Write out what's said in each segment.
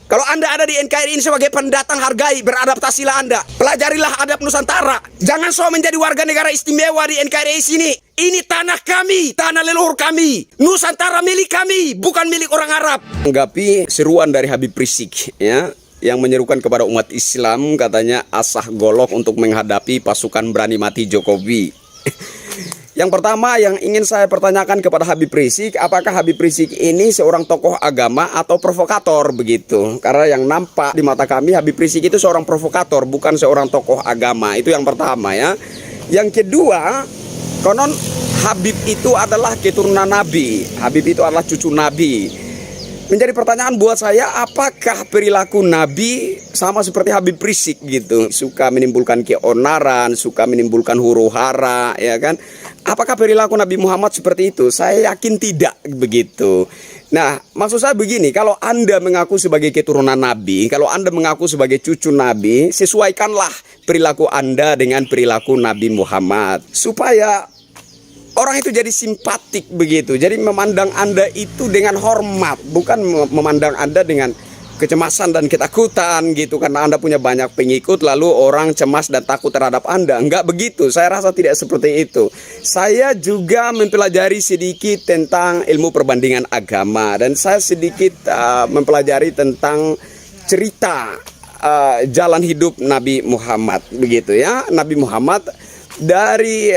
Kalau Anda ada di NKRI ini sebagai pendatang, hargai, beradaptasilah Anda. Pelajarilah adab Nusantara. Jangan so menjadi warga negara istimewa di NKRI sini. Ini tanah kami, tanah leluhur kami. Nusantara milik kami, bukan milik orang Arab. Anggapi seruan dari Habib Rizik, ya, yang menyerukan kepada umat Islam, katanya asah golok untuk menghadapi pasukan berani mati Jokowi. Yang pertama yang ingin saya pertanyakan kepada Habib Rizik, apakah Habib Rizik ini seorang tokoh agama atau provokator begitu? Karena yang nampak di mata kami Habib Rizik itu seorang provokator, bukan seorang tokoh agama. Itu yang pertama, ya. Yang kedua, konon Habib itu adalah keturunan Nabi. Habib itu adalah cucu Nabi. Menjadi pertanyaan buat saya, apakah perilaku Nabi sama seperti Habib Rizik gitu? Suka menimbulkan keonaran, suka menimbulkan huru-hara, ya kan? Apakah perilaku Nabi Muhammad seperti itu? Saya yakin tidak begitu. Nah, maksud saya begini, kalau Anda mengaku sebagai keturunan Nabi, kalau Anda mengaku sebagai cucu Nabi, sesuaikanlah perilaku Anda dengan perilaku Nabi Muhammad. Supaya orang itu jadi simpatik begitu. Jadi memandang Anda itu dengan hormat, bukan memandang Anda dengan kecemasan dan ketakutan gitu, karena Anda punya banyak pengikut lalu orang cemas dan takut terhadap Anda. Enggak begitu, saya rasa tidak seperti itu. Saya juga mempelajari sedikit tentang ilmu perbandingan agama, dan saya sedikit mempelajari tentang cerita jalan hidup Nabi Muhammad begitu, ya. Nabi Muhammad, dari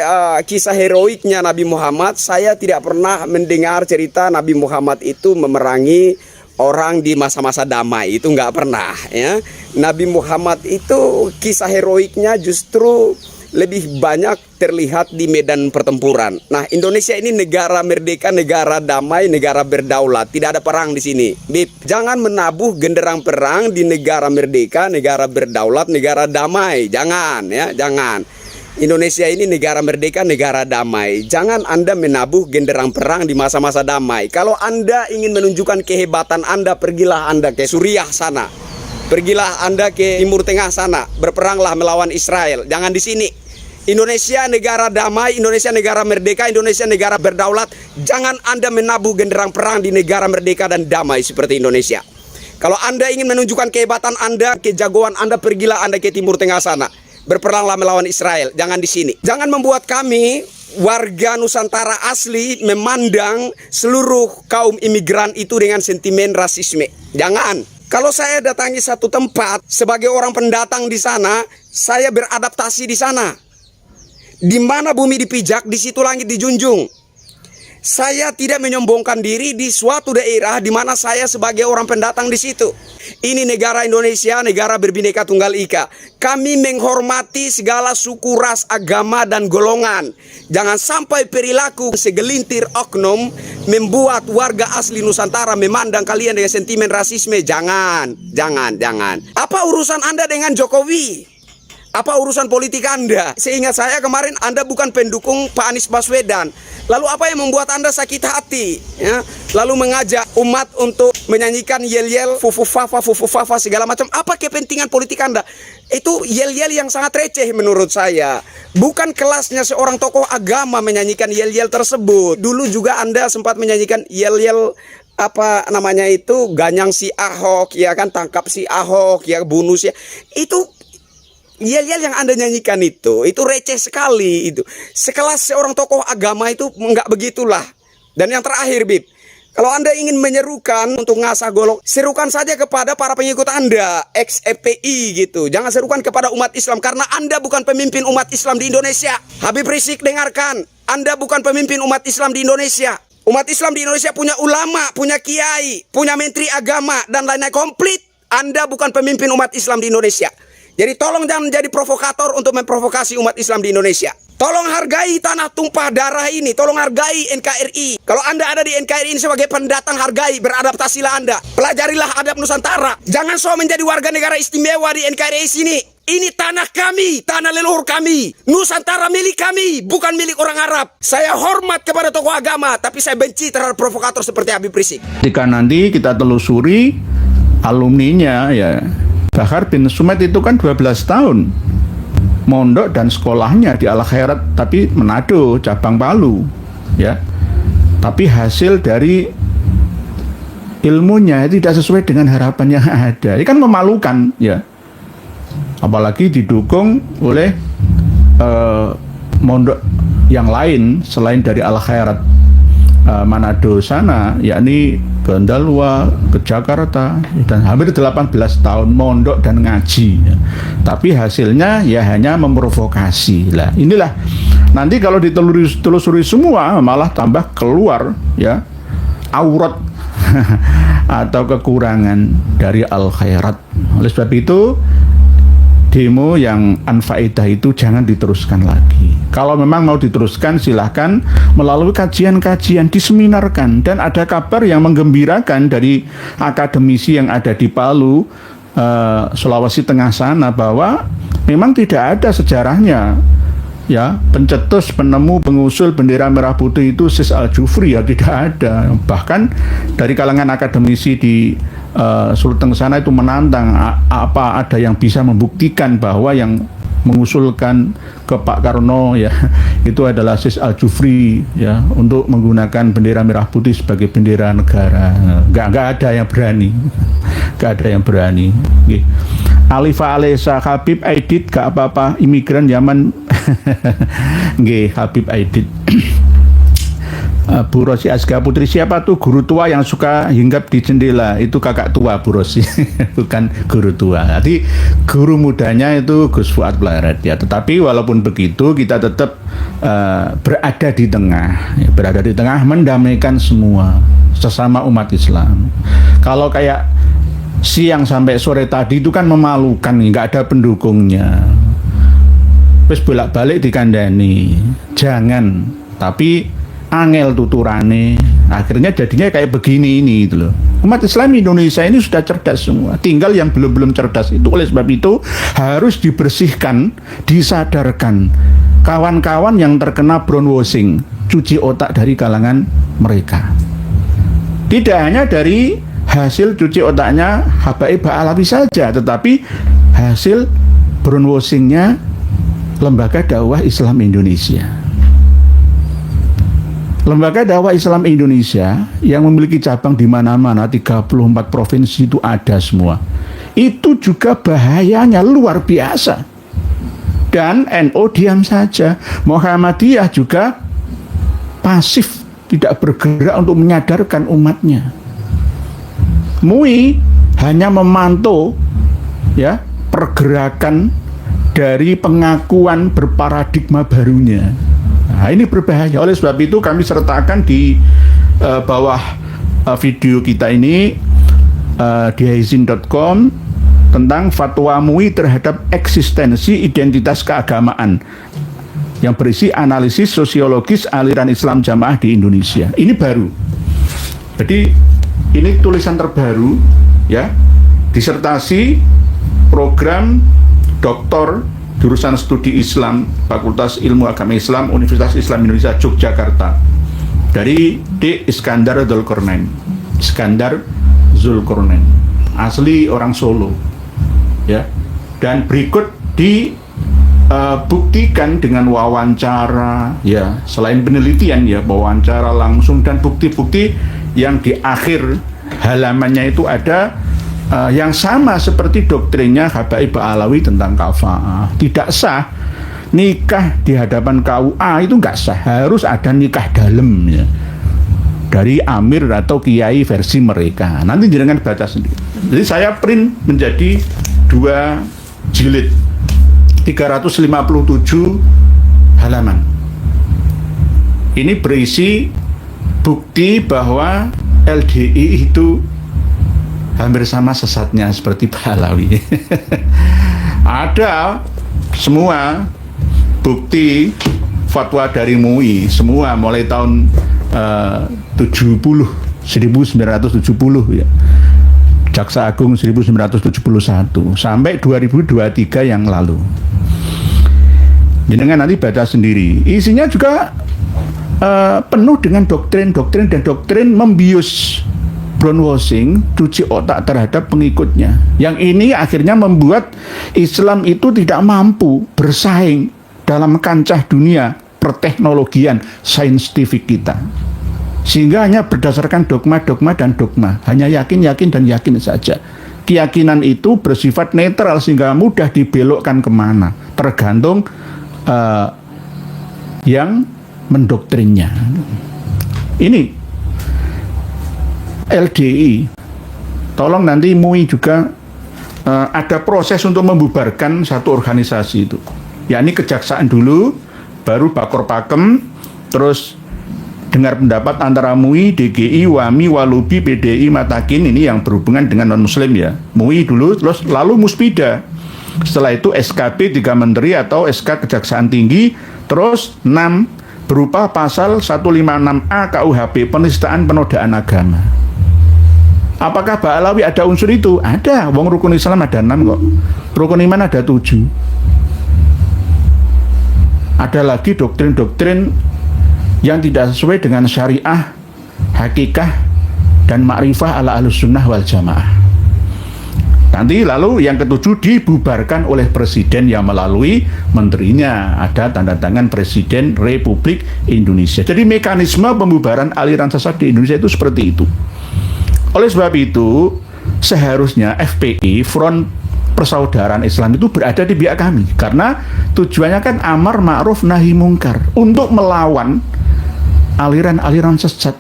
kisah heroiknya Nabi Muhammad, saya tidak pernah mendengar cerita Nabi Muhammad itu memerangi orang di masa-masa damai. Itu nggak pernah, ya. Nabi Muhammad itu kisah heroiknya justru lebih banyak terlihat di medan pertempuran. Nah, Indonesia ini negara merdeka, negara damai, negara berdaulat, tidak ada perang di sini. Bib, jangan menabuh genderang perang di negara merdeka, negara berdaulat, negara damai. Jangan, ya, jangan. Indonesia ini negara merdeka, negara damai. Jangan Anda menabuh genderang perang di masa-masa damai. Kalau Anda ingin menunjukkan kehebatan Anda, pergilah Anda ke Suriah sana. Pergilah Anda ke Timur Tengah sana. Berperanglah melawan Israel. Jangan di sini. Indonesia negara damai, Indonesia negara merdeka, Indonesia negara berdaulat. Jangan Anda menabuh genderang perang di negara merdeka dan damai seperti Indonesia. Kalau Anda ingin menunjukkan kehebatan Anda, kejagoan Anda, pergilah Anda ke Timur Tengah sana. Berperanglah melawan Israel, jangan di sini. Jangan membuat kami warga Nusantara asli memandang seluruh kaum imigran itu dengan sentimen rasisme. Jangan. Kalau saya datangi satu tempat sebagai orang pendatang di sana, saya beradaptasi di sana. Di mana bumi dipijak, di situ langit dijunjung. Saya tidak menyombongkan diri di suatu daerah di mana saya sebagai orang pendatang di situ. Ini negara Indonesia, negara berbineka tunggal ika. Kami menghormati segala suku, ras, agama, dan golongan. Jangan sampai perilaku segelintir oknum membuat warga asli Nusantara memandang kalian dengan sentimen rasisme. Jangan, jangan, jangan. Apa urusan Anda dengan Jokowi? Apa urusan politik Anda? Seingat saya kemarin Anda bukan pendukung Pak Anies Baswedan. Lalu apa yang membuat Anda sakit hati, ya? Lalu mengajak umat untuk menyanyikan yel-yel, fufu-fafa segala macam. Apa kepentingan politik Anda? Itu yel-yel yang sangat receh menurut saya. Bukan kelasnya seorang tokoh agama menyanyikan yel-yel tersebut. Dulu juga Anda sempat menyanyikan yel-yel, apa namanya itu, ganyang si Ahok, ya kan, tangkap si Ahok, ya, bunuh si. Itu yel-yel yang Anda nyanyikan itu receh sekali itu. Sekelas seorang tokoh agama itu enggak begitulah. Dan yang terakhir, Bib, kalau Anda ingin menyerukan untuk ngasah golok, serukan saja kepada para pengikut Anda, ex-FPI gitu. Jangan serukan kepada umat Islam, karena Anda bukan pemimpin umat Islam di Indonesia. Habib Rizik, dengarkan, Anda bukan pemimpin umat Islam di Indonesia. Umat Islam di Indonesia punya ulama, punya kiai, punya menteri agama, dan lain-lain komplit. Anda bukan pemimpin umat Islam di Indonesia. Jadi tolong jangan menjadi provokator untuk memprovokasi umat Islam di Indonesia. Tolong hargai tanah tumpah darah ini. Tolong hargai NKRI. Kalau Anda ada di NKRI ini sebagai pendatang, hargai, beradaptasilah Anda. Pelajarilah adab Nusantara. Jangan so menjadi warga negara istimewa di NKRI sini. Ini tanah kami, tanah leluhur kami. Nusantara milik kami, bukan milik orang Arab. Saya hormat kepada tokoh agama, tapi saya benci terhadap provokator seperti Habib Rizik. Jika nanti kita telusuri alumninya, ya, Bahar bin Sumed itu kan 12 tahun mondok dan sekolahnya di Al Khairat, tapi Manado, cabang Palu, ya. Tapi hasil dari ilmunya tidak sesuai dengan harapan yang ada. Ini kan memalukan, ya. Apalagi didukung oleh mondok yang lain selain dari Al Khairat Manado sana, yakni Gondalwa ke Jakarta, dan hampir 18 tahun mondok dan ngaji, ya. Tapi hasilnya ya hanya memprovokasi. Lah inilah nanti kalau ditelusuri semua malah tambah keluar, ya, aurat atau kekurangan dari Al Khairat. Oleh sebab itu demo yang anfaedah itu jangan diteruskan lagi. Kalau memang mau diteruskan, silahkan melalui kajian-kajian, diseminarkan. Dan ada kabar yang menggembirakan dari akademisi yang ada di Palu, Sulawesi Tengah sana, bahwa memang tidak ada sejarahnya, ya, pencetus, penemu, pengusul bendera merah putih itu Sis Al-Jufri, ya, tidak ada. Bahkan dari kalangan akademisi di Sulteng sana itu menantang, apa ada yang bisa membuktikan bahwa yang mengusulkan ke Pak Karno, ya, itu adalah Sis Al-Jufri, ya, untuk menggunakan bendera merah putih sebagai bendera negara. Nggak ada yang berani. Nggak ada yang berani. Oke. Alifa Alesa, Habib Aidit, gak apa-apa, imigran Yaman. Nggih, Habib Aidit. Bu Rosi Asga Putri, siapa tuh guru tua yang suka hinggap di jendela? Itu kakak tua Bu Rosi, bukan guru tua. Jadi guru mudanya itu Gus Fuad Blaret, ya. Tetapi walaupun begitu kita tetap berada di tengah, ya, berada di tengah, mendamaikan semua sesama umat Islam. Kalau kayak siang sampai sore tadi itu kan memalukan, nggak ada pendukungnya. Terus bolak-balik dikandani, jangan. Tapi angel tuturane, akhirnya jadinya kayak begini ini, gitu loh. Umat Islam Indonesia ini sudah cerdas semua, tinggal yang belum cerdas itu. Oleh sebab itu harus dibersihkan, disadarkan kawan-kawan yang terkena brainwashing, cuci otak dari kalangan mereka. Tidak hanya dari hasil cuci otaknya Habaib Ba'alawi saja, tetapi hasil brainwashingnya Lembaga Dakwah Islam Indonesia. Lembaga Dakwah Islam Indonesia yang memiliki cabang di mana-mana, 34 provinsi itu ada semua. Itu juga bahayanya luar biasa. Dan NU diam saja. Muhammadiyah juga pasif, tidak bergerak untuk menyadarkan umatnya. MUI hanya memantau, ya, pergerakan dari pengakuan berparadigma barunya. Nah, ini berbahaya. Oleh sebab itu kami sertakan di bawah video kita ini di haizin.com tentang fatwa MUI terhadap eksistensi identitas keagamaan yang berisi analisis sosiologis aliran Islam Jamaah di Indonesia. Ini baru. Jadi ini tulisan terbaru, ya, disertasi program doktor jurusan studi Islam, Fakultas Ilmu Agama Islam, Universitas Islam Indonesia Yogyakarta, dari D. Iskandar Zulkarnain. Iskandar Zulkarnain, asli orang Solo, ya. Dan berikut dibuktikan dengan wawancara, ya, selain penelitian, ya, wawancara langsung dan bukti-bukti yang di akhir halamannya itu ada yang sama seperti doktrinnya Habaib Ba'alawi tentang kafa'ah. Tidak sah nikah di hadapan KUA, itu nggak sah, harus ada nikah dalam, ya, dari amir atau kiai versi mereka. Nanti jangan baca sendiri. Jadi saya print menjadi 2 jilid 357 halaman. Ini berisi bukti bahwa LDI itu hampir sama sesatnya seperti Ba'alawi. Ada semua bukti fatwa dari MUI, semua mulai tahun 1970, ya. Jaksa Agung 1971 sampai 2023 yang lalu. Jangan nanti baca sendiri. Isinya juga penuh dengan doktrin dan doktrin membius, brainwashing, cuci otak terhadap pengikutnya. Yang ini akhirnya membuat Islam itu tidak mampu bersaing dalam kancah dunia perteknologian saintifik kita. Sehingga hanya berdasarkan dogma-dogma dan dogma, hanya yakin-yakin dan yakin saja. Keyakinan itu bersifat netral sehingga mudah dibelokkan kemana, tergantung yang mendoktrinnya. Ini LDI, tolong nanti MUI juga ada proses untuk membubarkan satu organisasi itu. Yakni kejaksaan dulu, baru Bakor Pakem, terus dengar pendapat antara MUI, DGI, WAMI, Walubi, PDI, Matakin, ini yang berhubungan dengan non-muslim ya. MUI dulu, terus lalu Muspida. Setelah itu SKP 3 Menteri atau SK Kejaksaan Tinggi, terus 6 berupa pasal 156A KUHP, penistaan penodaan agama. Apakah Ba'alawi ada unsur itu? Ada, wong rukun Islam ada 6 kok. Rukun iman ada 7. Ada lagi doktrin-doktrin yang tidak sesuai dengan syariah, hakikah, dan ma'rifah ala ahlus sunnah wal jamaah. Nanti lalu yang ketujuh dibubarkan oleh presiden yang melalui menterinya. Ada tanda tangan Presiden Republik Indonesia. Jadi mekanisme pembubaran aliran sesat di Indonesia itu seperti itu. Oleh sebab itu, seharusnya FPI, Front Persaudaraan Islam itu berada di pihak kami. Karena tujuannya kan amar ma'ruf nahi mungkar. Untuk melawan aliran-aliran sesat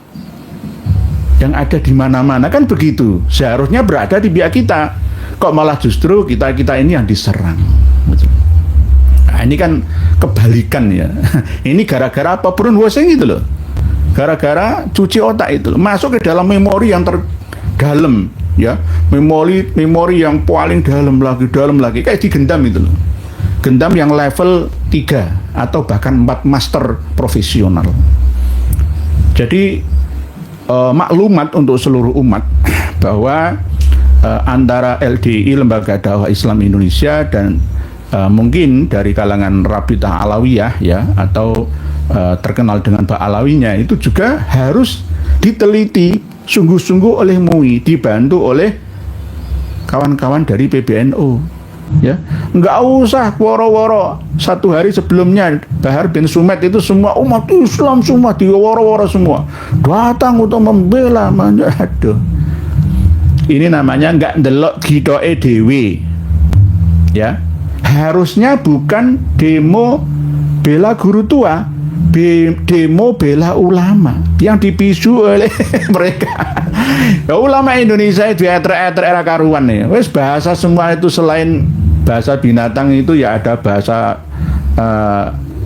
yang ada di mana-mana, kan begitu. Seharusnya berada di pihak kita. Kok malah justru kita ini yang diserang. Nah, ini kan kebalikan ya. Ini gara-gara apa? Brainwashing gitu loh. Gara-gara cuci otak itu loh. Masuk ke dalam memori yang terdalam ya. Memori yang paling dalam lagi kayak digendam itu loh. Gendam yang level 3 atau bahkan 4 master profesional. Jadi maklumat untuk seluruh umat bahwa antara LDI, Lembaga Dakwah Islam Indonesia, dan mungkin dari kalangan Rabitah Alawiyah ya, atau terkenal dengan Ba'alawinya, itu juga harus diteliti sungguh-sungguh oleh MUI, dibantu oleh kawan-kawan dari PBNU. Ya, nggak usah woro-woro. Satu hari sebelumnya Bahar bin Sumed itu semua umat Islam semua diworo-woro semua datang untuk membela. Aduh, ini namanya nggak ndelok gitoke dhewe. Ya, harusnya bukan demo bela guru tua, demo bela ulama yang dipisu oleh mereka. Ya, ulama Indonesia itu eter-eter era karuan nih. Wes bahasa semua itu, selain bahasa binatang itu ya ada bahasa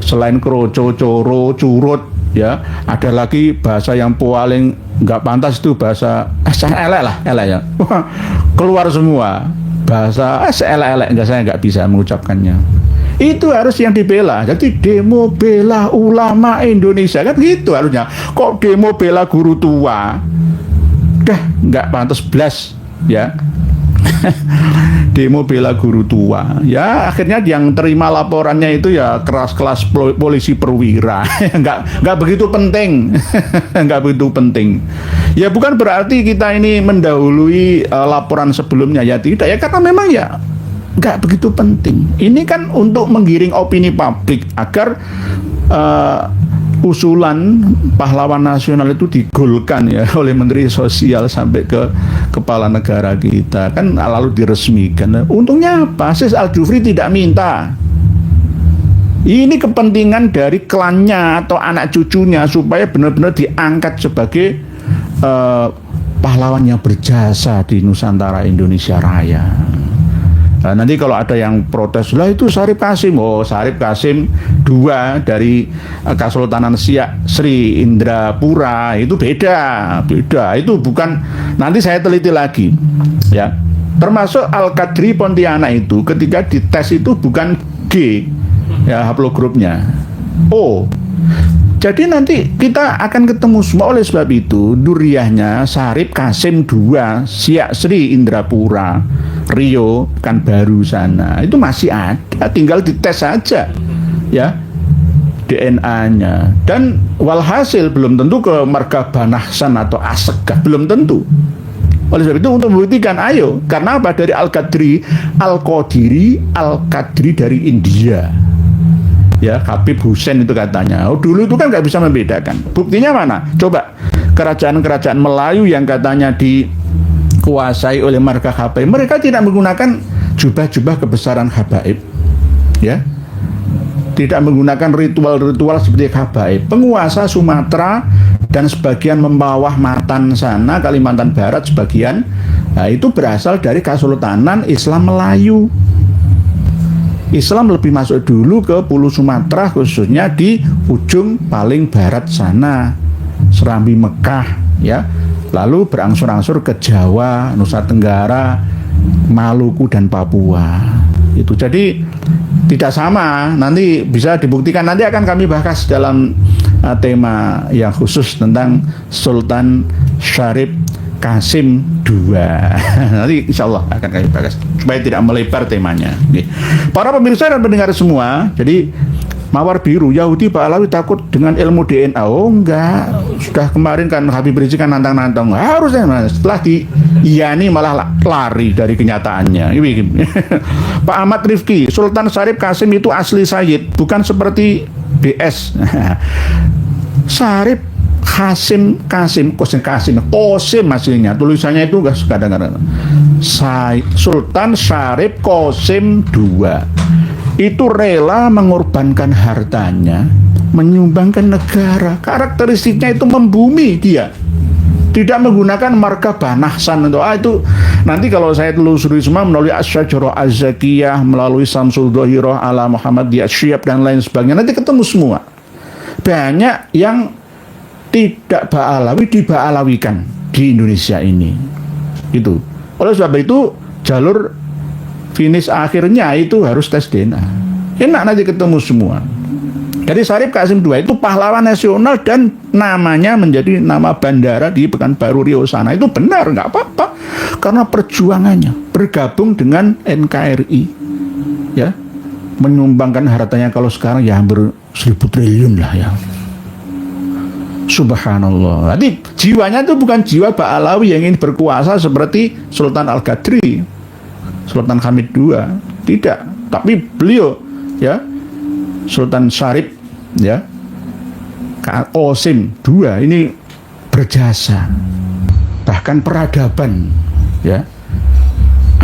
selain kroco, coro, curut ya. Ada lagi bahasa yang paling nggak pantas itu bahasa elek ya. Keluar semua bahasa elek, saya nggak bisa mengucapkannya. Itu harus yang dibela. Jadi demo bela ulama Indonesia kan gitu harusnya. Kok demo bela guru tua? Dah nggak pantas blas ya. Demo bela guru tua ya, akhirnya yang terima laporannya itu ya kelas polisi perwira. nggak begitu penting. Nggak begitu penting ya. Bukan berarti kita ini mendahului laporan sebelumnya ya, tidak ya, karena memang ya nggak begitu penting. Ini kan untuk menggiring opini publik agar usulan pahlawan nasional itu digolkan ya oleh Menteri Sosial sampai ke kepala negara kita, kan lalu diresmikan. Untungnya apa? Sis Al-Jufri tidak minta. Ini kepentingan dari klannya atau anak cucunya supaya benar-benar diangkat sebagai pahlawan yang berjasa di Nusantara Indonesia Raya. Nah, nanti kalau ada yang protes, lah itu Syarif Kasim. Oh, Syarif Kasim 2 dari Kesultanan Siak Sri Indrapura, itu beda. Itu bukan, nanti saya teliti lagi ya. Termasuk Al-Qadri Pontianak itu ketika dites itu bukan G ya haplogrupnya, O. Jadi nanti kita akan ketemu semua. Oleh sebab itu duriyahnya Syarif Kasim 2 Siak Sri Indrapura Rio kan baru sana itu masih ada, tinggal dites saja ya DNA-nya, dan walhasil belum tentu ke marga Banahsan atau Asegah, belum tentu. Oleh sebab itu untuk membuktikan, ayo, karena apa? Dari Al-Qadri dari India. ya Habib Hussein itu katanya. Oh, dulu itu kan nggak bisa membedakan. Buktinya mana? Coba kerajaan-kerajaan Melayu yang katanya dikuasai oleh marga Habaib, mereka tidak menggunakan jubah-jubah kebesaran Habaib, ya. Tidak menggunakan ritual-ritual seperti Habaib. Penguasa Sumatera dan sebagian membawah Matan sana, Kalimantan Barat sebagian, nah, itu berasal dari Kesultanan Islam Melayu. Islam lebih masuk dulu ke Pulau Sumatera, khususnya di ujung paling barat sana, Serambi Mekah, ya. Lalu berangsur-angsur ke Jawa, Nusa Tenggara, Maluku dan Papua. Itu jadi tidak sama. Nanti bisa dibuktikan, nanti akan kami bahas dalam tema yang khusus tentang Sultan Syarif Qasim II. Nanti insya Allah akan kami bahas supaya tidak melebar temanya. Para pemirsa dan pendengar semua, jadi Mawar Biru, Yahudi Pahlawi takut dengan ilmu DNA. Oh enggak, sudah kemarin kan Habib Rizik kan nantang-nantang, harusnya setelah diiyani malah lari dari kenyataannya. Pak Ahmad Rifki, Sultan Syarif Qasim itu asli Sayyid, bukan seperti BS. Syarif Qasim aslinya, tulisannya itu kadang-kadang Sultan Syarif Qasim II itu rela mengorbankan hartanya, menyumbangkan negara. Karakteristiknya itu membumi dia. Tidak menggunakan marga Banahsan itu nanti kalau saya telusuri semua melalui Asy-Syajarah Az-Zakiyah, melalui Samsul Dhahirah ala Muhammadiyah Syihab dan lain sebagainya, nanti ketemu semua. Banyak yang tidak Ba'alawi diba'alawikan di Indonesia ini. Itu. Oleh sebab itu jalur finish akhirnya itu harus tes DNA. Enak nanti ketemu semua. Jadi Syarif Qasim II itu pahlawan nasional dan namanya menjadi nama bandara di Pekanbaru Riau sana. Itu benar, nggak apa-apa. Karena perjuangannya bergabung dengan NKRI, ya, menyumbangkan hartanya kalau sekarang ya hampir 1.000 triliun lah ya. Subhanallah. Jadi jiwanya itu bukan jiwa Ba'alawi yang ingin berkuasa seperti Sultan Al-Qadri, Sultan Hamid II, tidak. Tapi beliau, ya, Sultan Syarif, ya, Qasim II ini berjasa, bahkan peradaban, ya.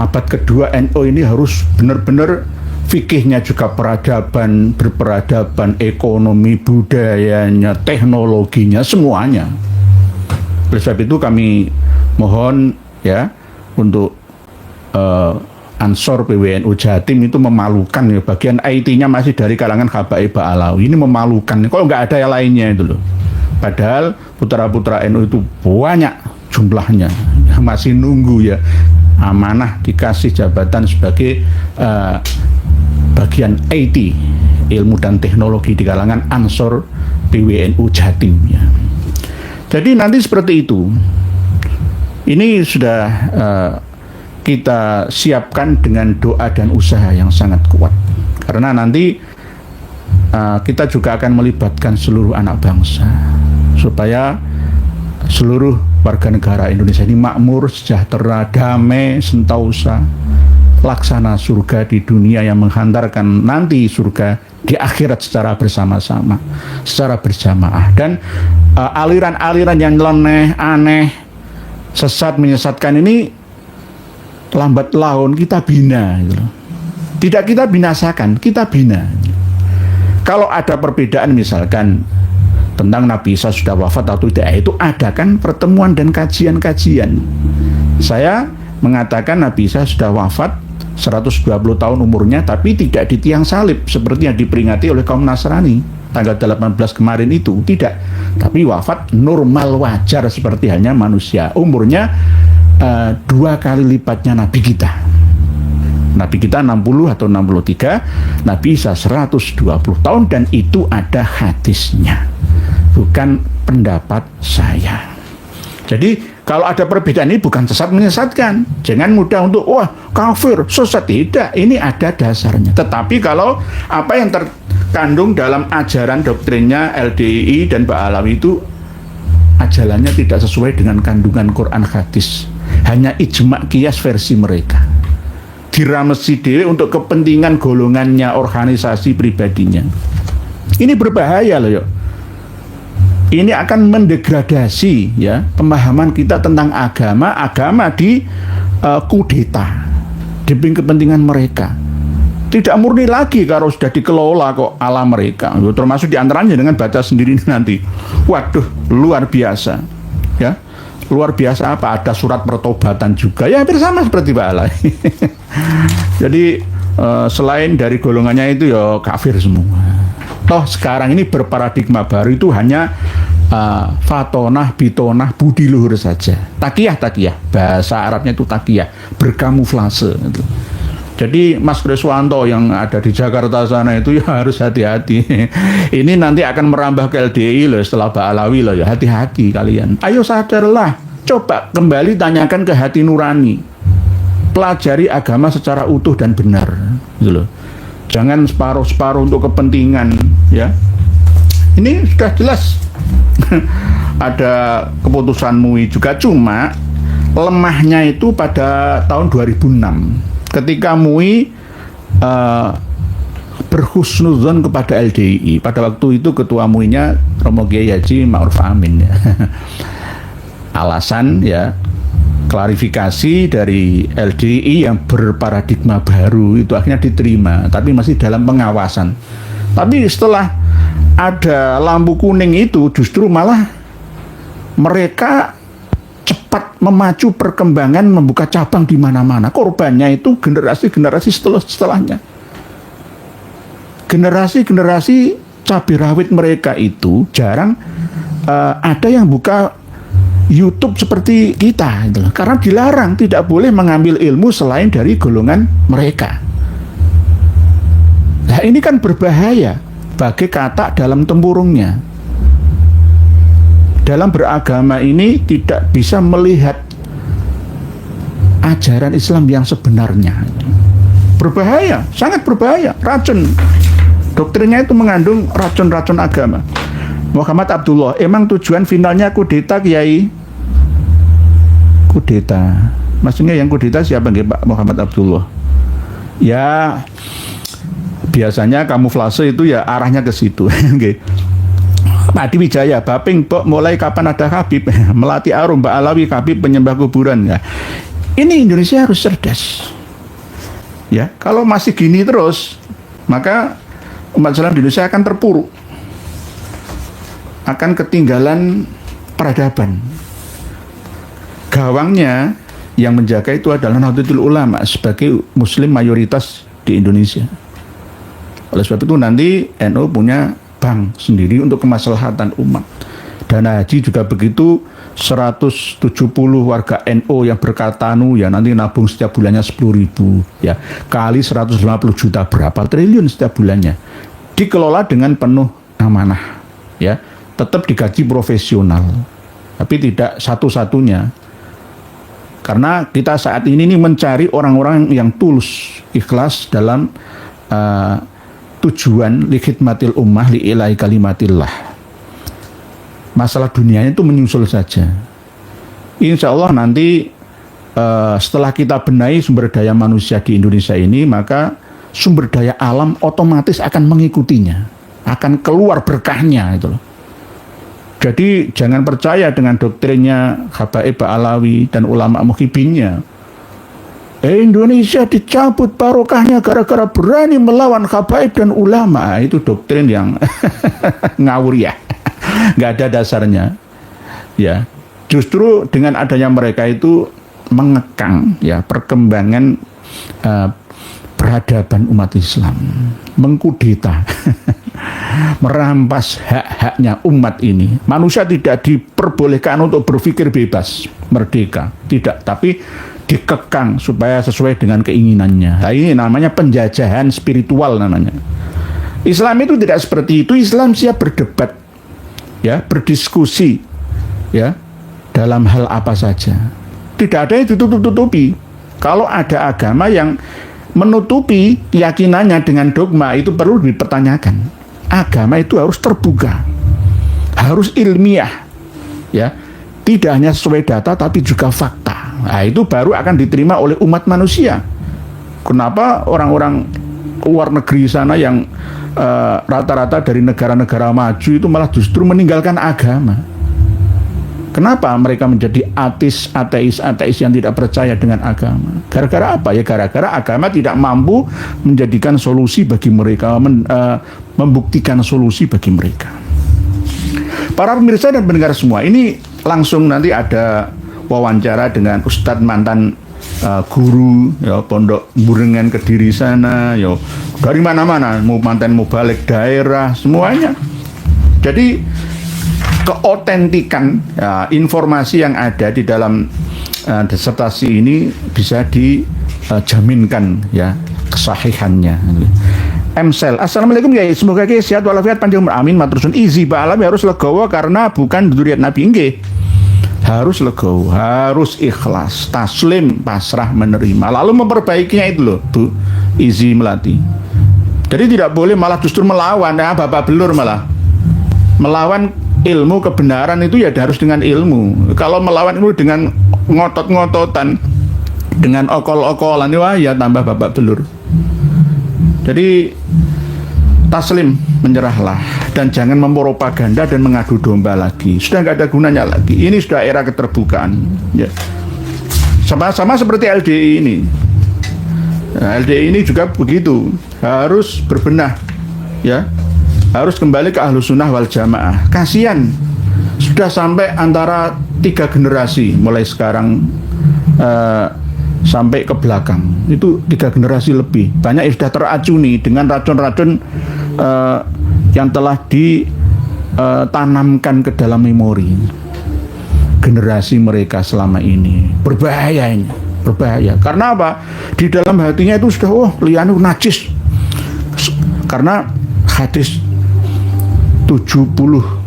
Abad kedua NU ini harus benar-benar fikihnya juga peradaban, berperadaban, ekonomi, budayanya, teknologinya, semuanya. Oleh sebab itu kami mohon, ya, untuk Ansor PWNU Jatim itu memalukan, ya, bagian IT-nya masih dari kalangan Habaib Ba'alawi. Ini memalukan, kalau nggak ada yang lainnya itu loh. Padahal putra-putra NU itu banyak jumlahnya, masih nunggu, ya, amanah dikasih jabatan sebagai bagian IT, ilmu dan teknologi di kalangan Ansor PWNU Jatim, ya. Jadi nanti seperti itu. Ini sudah kita siapkan dengan doa dan usaha yang sangat kuat. Karena nanti kita juga akan melibatkan seluruh anak bangsa supaya seluruh warga negara Indonesia ini makmur, sejahtera, damai, sentosa, laksana surga di dunia yang menghantarkan nanti surga di akhirat secara bersama-sama, secara berjamaah. Dan aliran-aliran yang nyeleneh, aneh, sesat, menyesatkan ini lambat laun kita bina, gitu. Tidak kita binasakan, kita bina. Kalau ada perbedaan misalkan tentang Nabi Isa sudah wafat atau tidak, itu ada kan pertemuan dan kajian-kajian. Saya mengatakan Nabi Isa sudah wafat 120 tahun umurnya, tapi tidak di tiang salib seperti yang diperingati oleh kaum Nasrani tanggal 18 kemarin itu, tidak. Tapi wafat normal, wajar seperti halnya manusia. Umurnya 2 kali lipatnya Nabi kita. Nabi kita 60 atau 63, Nabi Isa 120 tahun, dan itu ada hadisnya, bukan pendapat saya. Jadi kalau ada perbedaan ini bukan sesat menyesatkan. Jangan mudah untuk wah kafir, sesat, tidak. Ini ada dasarnya. Tetapi kalau apa yang terkandung dalam ajaran doktrinnya LDII dan Ba'alawi itu ajarannya tidak sesuai dengan kandungan Quran hadis, hanya ijma' qiyas versi mereka, diramesi dewe untuk kepentingan golongannya, organisasi pribadinya. Ini berbahaya loh, yuk. Ini akan mendegradasi ya pemahaman kita tentang agama di kudeta demi kepentingan mereka. Tidak murni lagi kalau sudah dikelola kok ala mereka. Termasuk diantaranya dengan baca sendiri nanti. Waduh, luar biasa. Ya, luar biasa apa? Ada surat pertobatan juga. Ya hampir sama seperti Pak Alai. Jadi selain dari golongannya itu ya kafir semua. Toh sekarang ini berparadigma baru itu hanya fatonah, bitonah, budi luhur saja. Takiyah, bahasa Arabnya itu takiyah, berkamuflase. Gitu. Jadi Mas Kriswanto yang ada di Jakarta sana itu ya harus hati-hati. Ini nanti akan merambah ke LDI loh setelah Pak Alawi loh ya, hati-hati kalian. Ayo sadarlah, coba kembali tanyakan ke hati nurani. Pelajari agama secara utuh dan benar, gitu loh. Jangan separuh-separuh untuk kepentingan, ya. Ini sudah jelas. Ada keputusan MUI juga, cuma lemahnya itu pada tahun 2006 ketika MUI berhusnudzon kepada LDI. Pada waktu itu ketua MUI-nya Romo Kiai Haji Ma'ruf Amin ya. Alasan ya klarifikasi dari LDI yang berparadigma baru itu akhirnya diterima, tapi masih dalam pengawasan. Tapi setelah ada lampu kuning itu justru malah mereka cepat memacu perkembangan, membuka cabang di mana-mana. Korbannya itu generasi-generasi setelahnya. Generasi-generasi cabai rawit mereka itu jarang ada yang buka YouTube seperti kita, gitu. Karena dilarang, tidak boleh mengambil ilmu selain dari golongan mereka. Nah ini kan berbahaya, bagai katak dalam tempurungnya. Dalam beragama ini tidak bisa melihat ajaran Islam yang sebenarnya. Berbahaya, sangat berbahaya, racun. Doktrinnya itu mengandung racun-racun agama. Muhammad Abdullah, emang tujuan finalnya kudeta Kiai? Kudeta. Maksudnya yang kudeta siapa nggih Pak Muhammad Abdullah? Ya biasanya kamuflase itu ya arahnya ke situ. Nggih. Pak Wijaya, Baping, Pok, mulai kapan ada Habib? Melati Arum, Mbak Alawi, Habib penyembah kuburan. Ya. Ini Indonesia harus cerdas. Ya, kalau masih gini terus, maka umat Islam di Indonesia akan terpuruk. Akan ketinggalan peradaban. Gawangnya yang menjaga itu adalah Nahdlatul Ulama sebagai muslim mayoritas di Indonesia. Oleh sebab itu nanti NU punya bank sendiri untuk kemaslahatan umat. Dana haji juga begitu, 170 warga NU yang berkatanu ya nanti nabung setiap bulannya 10.000 ya, kali 150 juta berapa triliun setiap bulannya. Dikelola dengan penuh amanah ya, tetap digaji profesional. Tapi tidak satu-satunya. Karena kita saat ini mencari orang-orang yang tulus, ikhlas dalam tujuan li khidmatil ummah li ilahi kalimatillah. Masalah dunianya itu menyusul saja. Insya Allah nanti setelah kita benahi sumber daya manusia di Indonesia ini, maka sumber daya alam otomatis akan mengikutinya, akan keluar berkahnya itu loh. Jadi jangan percaya dengan doktrinnya Habaib Ba'alawi dan ulama muhibinnya. Indonesia dicabut barokahnya gara-gara berani melawan Habaib dan ulama. Itu doktrin yang ngawur ya. Nggak ada dasarnya. Ya, justru dengan adanya mereka itu mengekang ya perkembangan peradaban umat Islam, mengkudeta. Merampas hak-haknya umat ini. Manusia tidak diperbolehkan untuk berpikir bebas, merdeka. Tidak, tapi dikekang supaya sesuai dengan keinginannya. Nah, ini namanya penjajahan spiritual namanya. Islam itu tidak seperti itu. Islam siap berdebat, ya, berdiskusi, ya, dalam hal apa saja. Tidak ada yang ditutup-tutupi. Kalau ada agama yang menutupi keyakinannya dengan dogma, itu perlu dipertanyakan. Agama itu harus terbuka, harus ilmiah, ya, tidak hanya sesuai data tapi juga fakta. Nah, itu baru akan diterima oleh umat manusia. Kenapa orang-orang luar negeri sana yang rata-rata dari negara-negara maju itu malah justru meninggalkan agama. Kenapa mereka menjadi ateis yang tidak percaya dengan agama? Gara-gara apa? Ya gara-gara agama tidak mampu menjadikan solusi bagi mereka, membuktikan solusi bagi mereka. Para pemirsa dan pendengar semua, ini langsung nanti ada wawancara dengan Ustadz mantan guru ya pondok Burengan Kediri sana, ya dari mana-mana, mau mantan mau balik daerah semuanya. Jadi keotentikan informasi yang ada di dalam disertasi ini bisa dijaminkan ya kesahihannya. Msel, assalamualaikum ya, semoga kita sehat walafiat panjang umur, amin matur suwun. Izi Pak Alam harus legowo karena bukan dzurriat Nabi nggih. Harus legowo, harus ikhlas, taslim, pasrah, menerima, lalu memperbaikinya itu loh Bu Izi Melati. Jadi tidak boleh malah justru melawan, bapak belur malah melawan ilmu kebenaran itu ya harus dengan ilmu. Kalau melawan itu dengan ngotot-ngototan, dengan okol-okolan, wah ya tambah babak belur. Jadi taslim, menyerahlah, dan jangan mempropaganda dan mengadu domba lagi. Sudah nggak ada gunanya lagi. Ini sudah era keterbukaan. Ya. Sama seperti LDI ini. Nah, LDI ini juga begitu, harus berbenah, ya. Harus kembali ke Ahlus Sunnah wal Jamaah. Kasihan sudah sampai antara 3 generasi mulai sekarang sampai ke belakang itu 3 generasi lebih. Banyak yang sudah teracuni dengan racun-racun yang telah ditanamkan ke dalam memori generasi mereka selama ini. Berbahaya ini, berbahaya. Karena apa? Di dalam hatinya itu sudah liyane najis. Karena hadis 73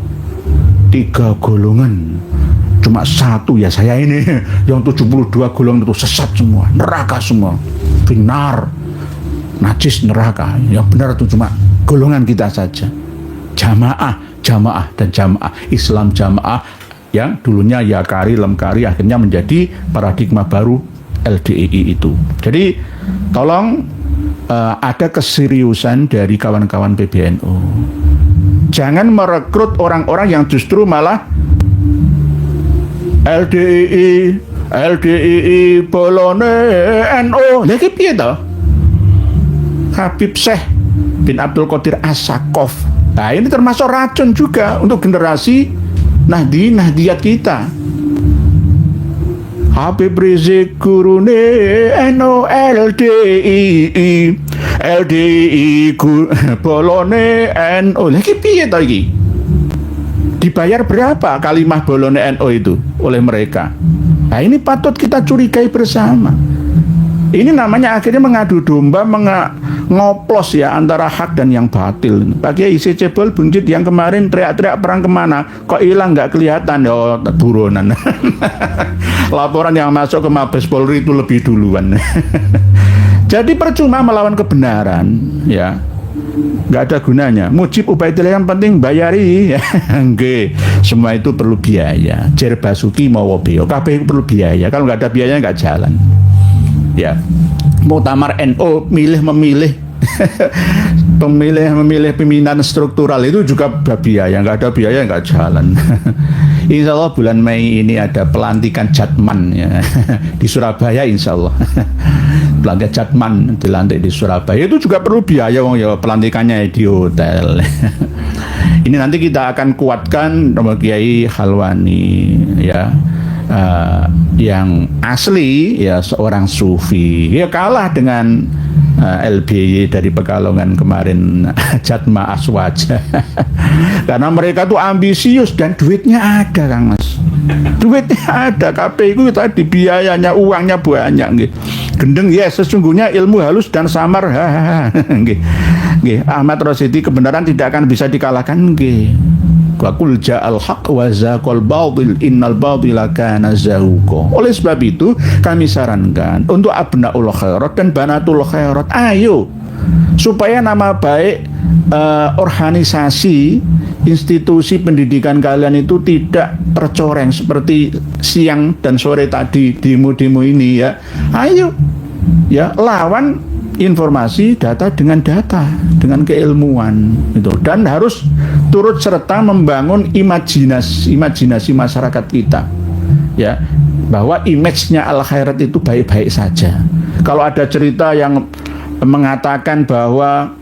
golongan cuma satu ya saya ini, yang 72 golongan itu sesat semua, neraka semua, finar, najis, neraka. Yang benar itu cuma golongan kita saja, jamaah dan jamaah Islam, jamaah yang dulunya Yakari Lemkari akhirnya menjadi paradigma baru LDII itu. Jadi tolong ada keseriusan dari kawan-kawan PBNU. Jangan merekrut orang-orang yang justru malah LDII bolone NU. Lha iki piye to? Habib Syekh bin Abdul Qadir As-Sakaf. Nah, ini termasuk racun juga untuk generasi Nahdiyat kita. Habib Rizik gurune NU LDII bolone NU. Lagi piye to iki? Dibayar berapa kalimah bolone NU itu oleh mereka? Nah, ini patut kita curigai bersama. Ini namanya akhirnya mengadu domba, ngoplos ya antara hak dan yang batil. Pakai isi cebol buncit yang kemarin teriak-teriak perang kemana, kok hilang nggak kelihatan, ya buronan. Laporan yang masuk ke Mabes Polri itu lebih duluan. Jadi percuma melawan kebenaran, ya nggak ada gunanya. Mujib Ubaidillah yang penting bayari, ya. Nggih, semua itu perlu biaya. Jer Basuki mau beo, kabeh perlu biaya. Kalau nggak ada biaya nggak jalan. Ya, Muktamar NU memilih pimpinan struktural itu juga biaya, nggak ada biaya nggak jalan. Insya Allah bulan Mei ini ada pelantikan Jatman ya, di Surabaya, insya Allah. Pelantikan Jatman dilantik di Surabaya itu juga perlu biaya, ya pelantikannya di hotel. Ini nanti kita akan kuatkan nama Kiai Khalwani ya. Yang asli ya seorang sufi, ya kalah dengan LBY dari Pekalongan kemarin, Jatma Aswaja. Karena mereka tuh ambisius dan duitnya ada, Kang Mas. Duitnya ada, KPI itu tadi biayanya, uangnya banyak gitu. Gendeng ya, sesungguhnya ilmu halus dan samar. Ahmad Rashidi, kebenaran tidak akan bisa dikalahkan. Wa qul ja'al haqq wa zaqal batil innal batila kana zahuqa. Oleh sebab itu kami sarankan untuk abnaul khairat dan banatul khairat, ayo supaya nama baik organisasi institusi pendidikan kalian itu tidak tercoreng seperti siang dan sore tadi demo-demo ini ya. Ayo ya lawan informasi data dengan data, dengan keilmuan itu, dan harus turut serta membangun imajinasi masyarakat kita, ya, bahwa image-nya al khairat itu baik-baik saja. Kalau ada cerita yang mengatakan bahwa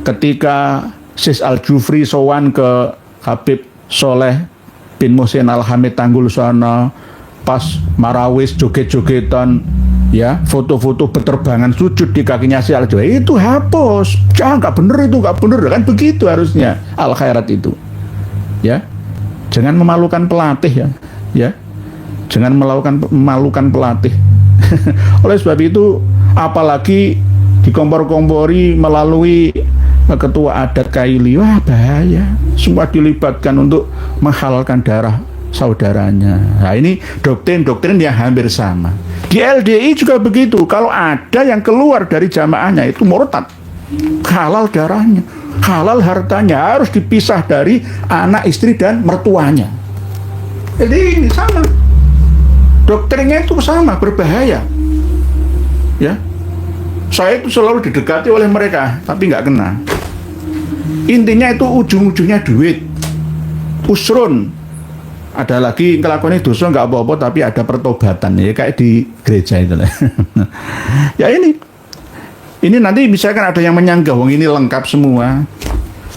ketika Sis Al-Jufri sowan ke Habib Soleh bin Muhsin Al-Hamid Tanggul sana, pas marawis joget-jogetan, ya, foto-foto beterbangan sujud di kakinya si Al-Jufri, itu hapus. Jangan, nggak bener itu, nggak bener, kan begitu harusnya al khairat itu, ya. Jangan memalukan pelatih, ya, ya. Jangan memalukan pelatih. Oleh sebab itu, apalagi dikompor-kompori melalui ketua adat Kaili, wah bahaya. Semua dilibatkan untuk menghalalkan darah saudaranya. Nah, ini doktrin-doktrin yang hampir sama. Di LDI juga begitu. Kalau ada yang keluar dari jamaahnya itu murtad, halal darahnya, halal hartanya, harus dipisah dari anak, istri, dan mertuanya. Jadi ini sama. Doktrinnya itu sama, berbahaya. Ya, saya itu selalu didekati oleh mereka, tapi nggak kena. Intinya itu ujung-ujungnya duit, usrun. Ada lagi kelakuannya dosa nggak apa-apa, tapi ada pertobatan, ya kayak di gereja itu. Ya ini nanti misalkan ada yang menyanggah, wong ini lengkap semua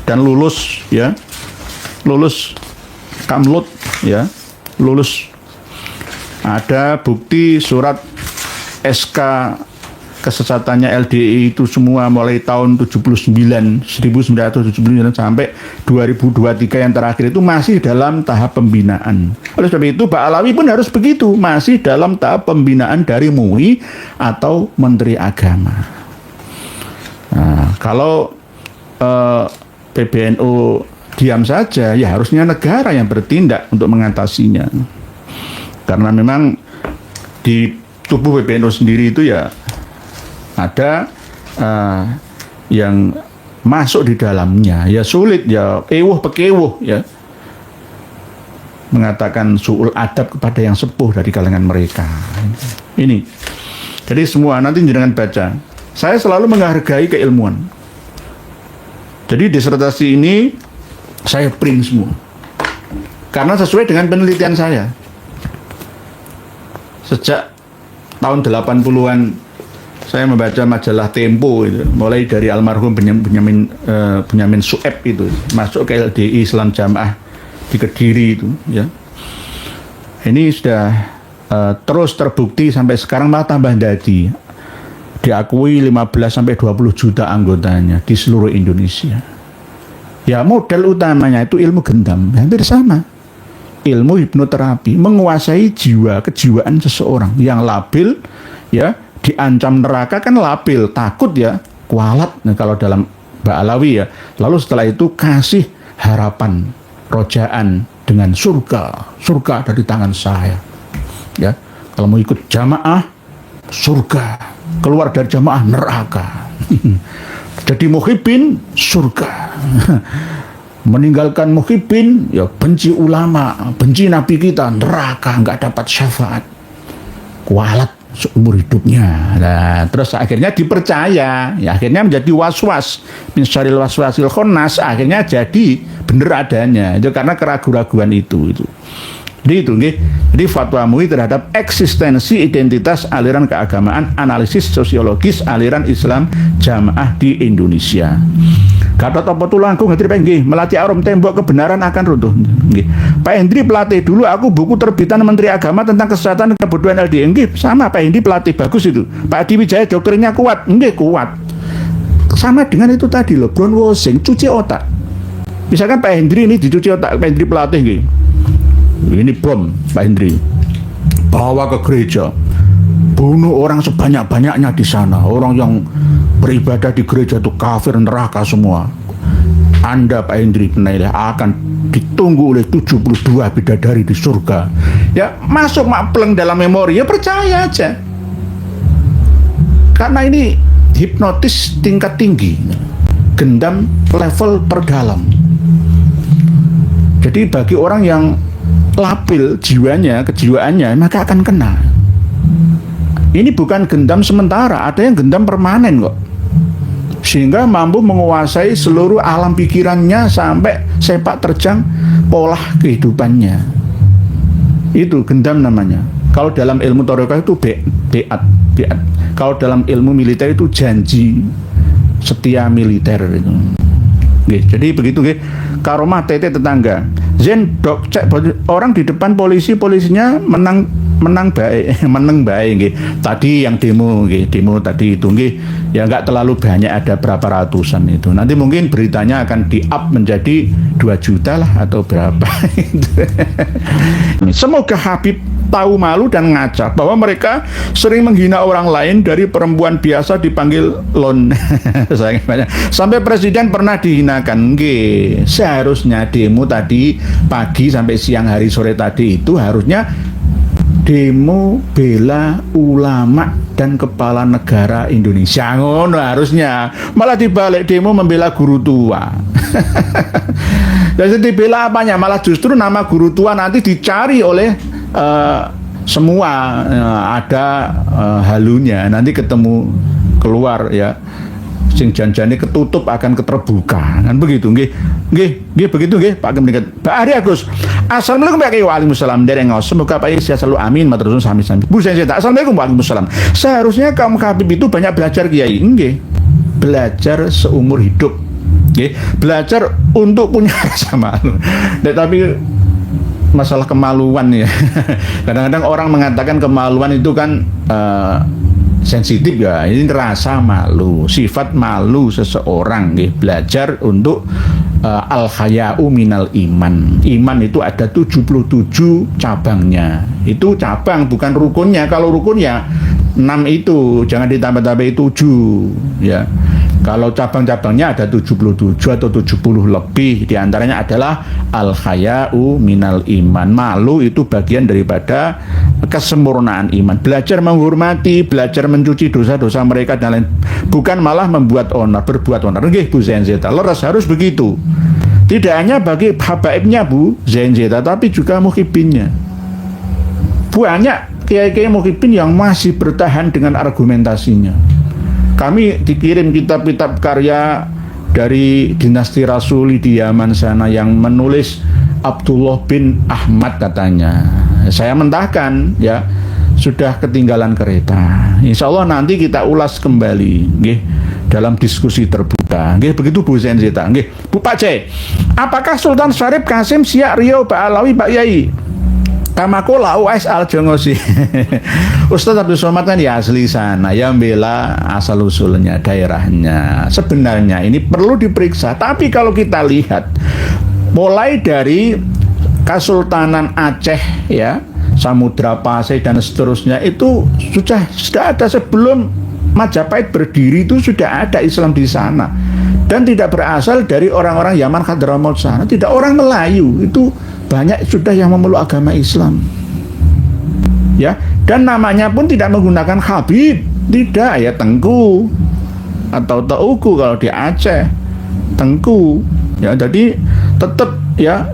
dan lulus, ya, lulus kamlut, ya, lulus. Ada bukti surat SK kesesatannya LDI itu semua mulai tahun 1979 sampai 2023 yang terakhir itu masih dalam tahap pembinaan. Oleh sebab itu Pak Alawi pun harus begitu, masih dalam tahap pembinaan dari MUI atau Menteri Agama. Nah, kalau PBNU diam saja, ya harusnya negara yang bertindak untuk mengatasinya. Karena memang di tubuh PBNU sendiri itu ya ada yang masuk di dalamnya, ya sulit, ya pekewuh, ya, mengatakan su'ul adab kepada yang sepuh dari kalangan mereka. Ini, jadi semua nanti jangan baca. Saya selalu menghargai keilmuan. Jadi disertasi ini saya print semua, karena sesuai dengan penelitian saya. Sejak tahun 80-an saya membaca majalah Tempo itu, mulai dari almarhum Benyamin Sueb itu masuk ke LDI Islam Jamaah di Kediri itu, ya. Ini sudah terus terbukti sampai sekarang, malah tambah jadi. Diakui 15 sampai 20 juta anggotanya di seluruh Indonesia. Ya, modal utamanya itu ilmu gendam, hampir sama. Ilmu hipnoterapi, menguasai kejiwaan seseorang yang labil, ya, diancam neraka kan labil, takut, ya, kualat. Nah, kalau dalam Mbak Alawi, ya, lalu setelah itu kasih harapan, rojaan dengan surga dari tangan saya, ya. Kalau mau ikut jamaah, surga, keluar dari jamaah neraka. Jadi muhibbin, surga. Meninggalkan muhibbin, ya benci ulama, benci nabi kita, neraka, nggak dapat syafaat, kualat seumur hidupnya. Nah, terus akhirnya dipercaya, ya, akhirnya menjadi waswas, min syarril waswasil khannas, akhirnya jadi benar adanya. Itu karena keraguan-raguan itu. Jadi itu, nggih. Jadi fatwa MUI terhadap eksistensi identitas aliran keagamaan, analisis sosiologis aliran Islam Jamaah di Indonesia. Gatot apa tulangku ngerti Pak nggih, melati arum tembok kebenaran akan runtuh. Nggih. Pak Hendri pelatih dulu aku buku terbitan Menteri Agama tentang kesesatan dan kebodohan LDI. Nggih, sama Pak Hendri pelatih bagus itu. Pak Adi Wijaya doktrinnya kuat. Nggih, kuat. Sama dengan itu tadi loh, brainwashing, cuci otak. Misalkan Pak Hendri ini dicuci otak, Pak Hendri pelatih nggih. Ini bom Pak Hendri, bawa ke gereja, bunuh orang sebanyak-banyaknya di sana. Orang yang beribadah di gereja itu kafir, neraka semua. Anda Pak Hendri penilai akan ditunggu oleh 72 bidadari di surga. Ya, masuk mapleng dalam memori, ya percaya aja. Karena ini hipnotis tingkat tinggi, gendam level terdalam. Jadi bagi orang yang labil jiwanya, kejiwaannya, maka akan kena. Ini bukan gendam sementara, ada yang gendam permanen kok. sehingga mampu menguasai seluruh alam pikirannya sampai sepak terjang pola kehidupannya. Itu gendam namanya. Kalau dalam ilmu thariqah itu beat. Kalau dalam ilmu militer itu janji setia militer itu. Jadi begitu karomah tete tetangga. Zen dok cek orang di depan polisinya menang baik nggih. Tadi yang demo tadi itu nggih ya nggak terlalu banyak, ada berapa ratusan itu. Nanti mungkin beritanya akan di-up menjadi 2 juta lah atau berapa. Semoga Habib tahu malu dan ngaca bahwa mereka sering menghina orang lain, dari perempuan biasa dipanggil lon. Sampai presiden pernah dihinakan. Nggih, seharusnya demo tadi pagi sampai siang hari sore tadi itu harusnya demo bela ulama dan kepala negara Indonesia. Ngono harusnya. Malah dibalik demo membela guru tua. Jadi dibela apanya? Malah justru nama guru tua nanti dicari oleh semua, ada halunya, nanti ketemu keluar ya, sing janjane ketutup akan keterbuka, kan begitu nggih begitu nggih Pak Kemdikbud. Pak Ari Agus, assalamualaikum Pak Kiai. Waalaikumsalam. Dereng semoga Pak Kiai selalu amin matur nuwun sami. Bu Senjata, assalamualaikum. Waalaikumsalam. Seharusnya kaum Habib itu banyak belajar Kiai. Nggih, belajar seumur hidup, nggih, belajar untuk punya rasa malu. Tapi masalah kemaluan ya. Kadang-kadang orang mengatakan kemaluan itu kan sensitif ya. Ini rasa malu, sifat malu seseorang ya. Belajar untuk al-haya'u minal iman. Iman itu ada 77 cabangnya. Itu cabang bukan rukunnya. Kalau rukunnya 6 itu, jangan ditambah-tambah 7 ya. Kalau cabang-cabangnya ada 77 atau 70 lebih. Di antaranya adalah al-haya'u minal iman. Malu itu bagian daripada kesempurnaan iman. Belajar menghormati, belajar mencuci dosa-dosa mereka dan lain. Bukan malah membuat onar, berbuat onar. Nggih Bu Zenzeta, leres harus begitu. Tidak hanya bagi habaibnya Bu Zenzeta, tapi juga muhibinnya. Banyak kiai-kiai muhibin yang masih bertahan dengan argumentasinya. Kami dikirim kitab-kitab karya dari dinasti Rasuli di Yaman sana yang menulis Abdullah bin Ahmad katanya. Saya mentahkan ya, sudah ketinggalan kereta. Insya Allah nanti kita ulas kembali nggih, dalam diskusi terbuka. Nggih, begitu Bu Zenzeta. Nggih, Bu Pak C. Apakah Sultan Syarif Kasim Siak Rio Pak Alawi Pak Yai Kamakola UAS Al Jongosi? Ustadz Abdul Somad kan ya asli sana, yang bela asal usulnya, daerahnya. Sebenarnya ini perlu diperiksa. Tapi kalau kita lihat mulai dari Kesultanan Aceh ya, Samudra Pasai dan seterusnya, itu sudah ada sebelum Majapahit berdiri, itu sudah ada Islam di sana. Dan tidak berasal dari orang-orang Yaman Hadramaut sana, tidak orang Melayu, itu banyak sudah yang memeluk agama Islam. Ya, dan namanya pun tidak menggunakan Habib, tidak ya, Tengku atau Teuku kalau di Aceh, Tengku. Ya, jadi tetap ya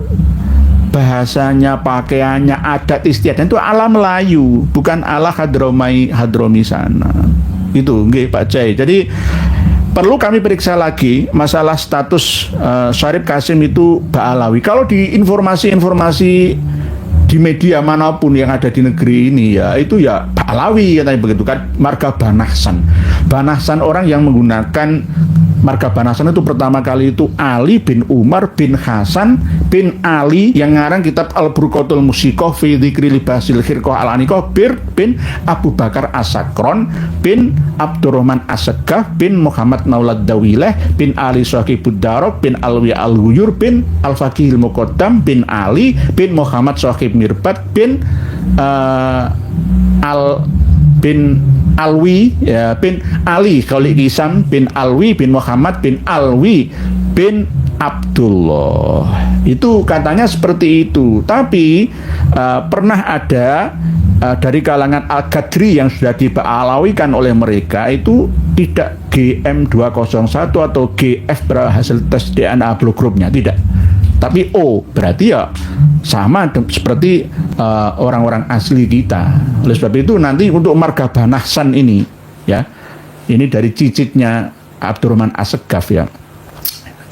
bahasanya, pakaiannya, adat istiadatnya itu ala Melayu, bukan ala Hadrami sana. Itu nggih Pak Cai. Jadi perlu kami periksa lagi masalah status Syarif Kasim itu Ba'alawi. Kalau di informasi-informasi di media manapun yang ada di negeri ini ya, itu ya Ba'alawi katanya begitu kan, marga Banahsan. Banahsan orang yang menggunakan marga Banahsan itu pertama kali itu Ali bin Umar bin Hasan bin Ali yang ngarang kitab Al-Burqatul Musiqah fi dzikri libasil khirqah al-aniqah bin Abu Bakar As-Sakron bin Abdurrahman As-Segaf bin Muhammad Maulad Dawileh bin Ali Sahibud Darab bin Alwi Al-Huyur bin Al-Faqihil Muqaddam bin Ali bin Muhammad Sahib Mirbat bin bin Alwi ya, bin Ali Khalik Kisam bin Alwi bin Muhammad bin Alwi bin Abdullah. Itu katanya seperti itu. Tapi pernah ada dari kalangan Al-Qadri yang sudah diba'alawikan oleh mereka, itu tidak GM201 atau GF hasil tes DNA blood groupnya, tidak. Tapi O berarti ya sama seperti orang-orang asli kita. Oleh sebab itu nanti untuk marga Banahsan ini ya, ini dari cicitnya Abdurrahman Assegaf ya,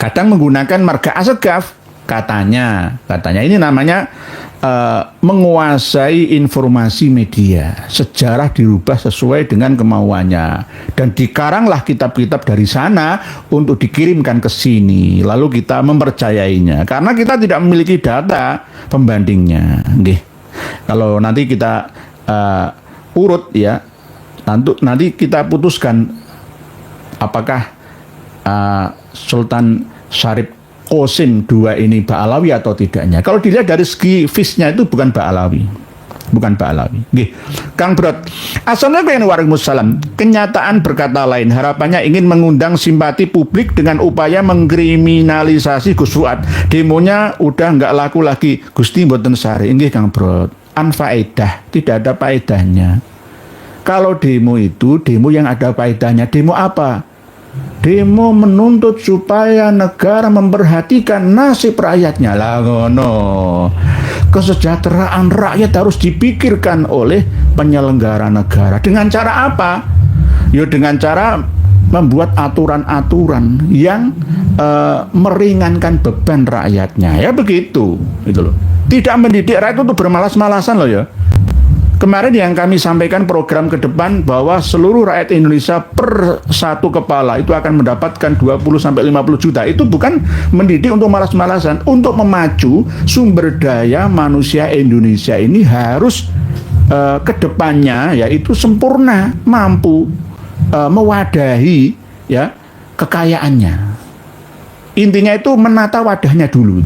kadang menggunakan marga Assegaf, katanya ini namanya menguasai informasi media. Sejarah dirubah sesuai dengan kemauannya, dan dikaranglah kitab-kitab dari sana untuk dikirimkan ke sini, lalu kita mempercayainya karena kita tidak memiliki data pembandingnya. Nggih. Kalau nanti kita urut ya, nanti kita putuskan apakah Sultan Syarif Qasim II ini Ba'alawi atau tidaknya. Kalau dilihat dari segi fisnya itu bukan Ba'alawi. Nggih. Kang Brot. Assalamualaikum warahmatullahi wabarakatuh. Kenyataan berkata lain, harapannya ingin mengundang simpati publik dengan upaya mengkriminalisasi Gus Fuad. Demonya udah nggak laku lagi. Gusti mboten sare. Nggih Kang Brot. Anfaedah, tidak ada faedahnya. Kalau demo itu demo yang ada faedahnya. Demo apa? Demo menuntut supaya negara memperhatikan nasib rakyatnya. Lah ngono. Kesejahteraan rakyat harus dipikirkan oleh penyelenggara negara. Dengan cara apa? Ya dengan cara membuat aturan-aturan yang meringankan beban rakyatnya. Ya begitu, gitu loh. Tidak mendidik rakyat untuk bermalas-malasan loh ya. Kemarin yang kami sampaikan program ke depan bahwa seluruh rakyat Indonesia per satu kepala itu akan mendapatkan 20-50 juta. Itu bukan mendidik untuk malas-malasan, untuk memacu sumber daya manusia Indonesia ini harus ke depannya yaitu sempurna, mampu mewadahi ya kekayaannya. Intinya itu menata wadahnya dulu,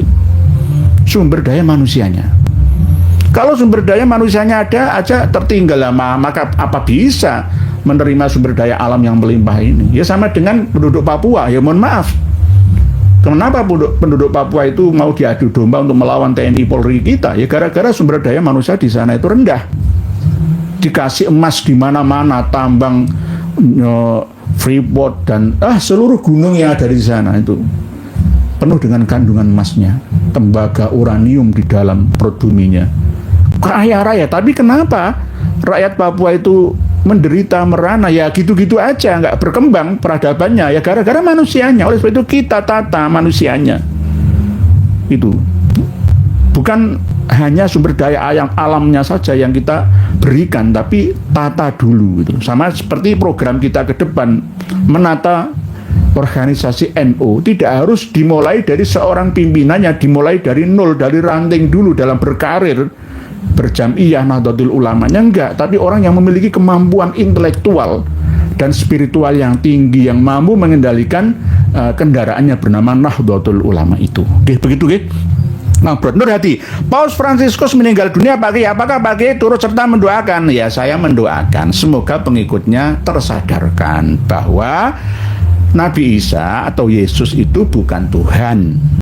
sumber daya manusianya. Kalau sumber daya manusianya ada aja tertinggal lama, maka apa bisa menerima sumber daya alam yang melimpah ini? Ya sama dengan penduduk Papua, ya mohon maaf. Kenapa penduduk Papua itu mau diadu domba untuk melawan TNI Polri kita? Ya gara-gara sumber daya manusia di sana itu rendah. Dikasih emas di mana-mana, tambang Freeport dan seluruh gunung yang ada di sana itu penuh dengan kandungan emasnya, tembaga, uranium di dalam perut buminya. Kaya raya, tapi kenapa rakyat Papua itu menderita merana? Ya gitu-gitu aja, nggak berkembang peradabannya. Ya gara-gara manusianya. Oleh sebab itu kita tata manusianya. Itu bukan hanya sumber daya alamnya saja yang kita berikan, tapi tata dulu. Gitu. Sama seperti program kita ke depan menata organisasi NU tidak harus dimulai dari seorang pimpinannya, dimulai dari nol, dari ranting dulu dalam berkarir berjamiyah Nahdlatul Ulamanya, enggak, tapi orang yang memiliki kemampuan intelektual dan spiritual yang tinggi, yang mampu mengendalikan kendaraannya bernama Nahdlatul Ulama itu. Oke, begitu nggih. Nah, Nur Hadi, Paus Fransiskus meninggal dunia Pak Kiai, apakah Pak Kiai turut serta mendoakan? Ya, saya mendoakan semoga pengikutnya tersadarkan bahwa Nabi Isa atau Yesus itu bukan Tuhan.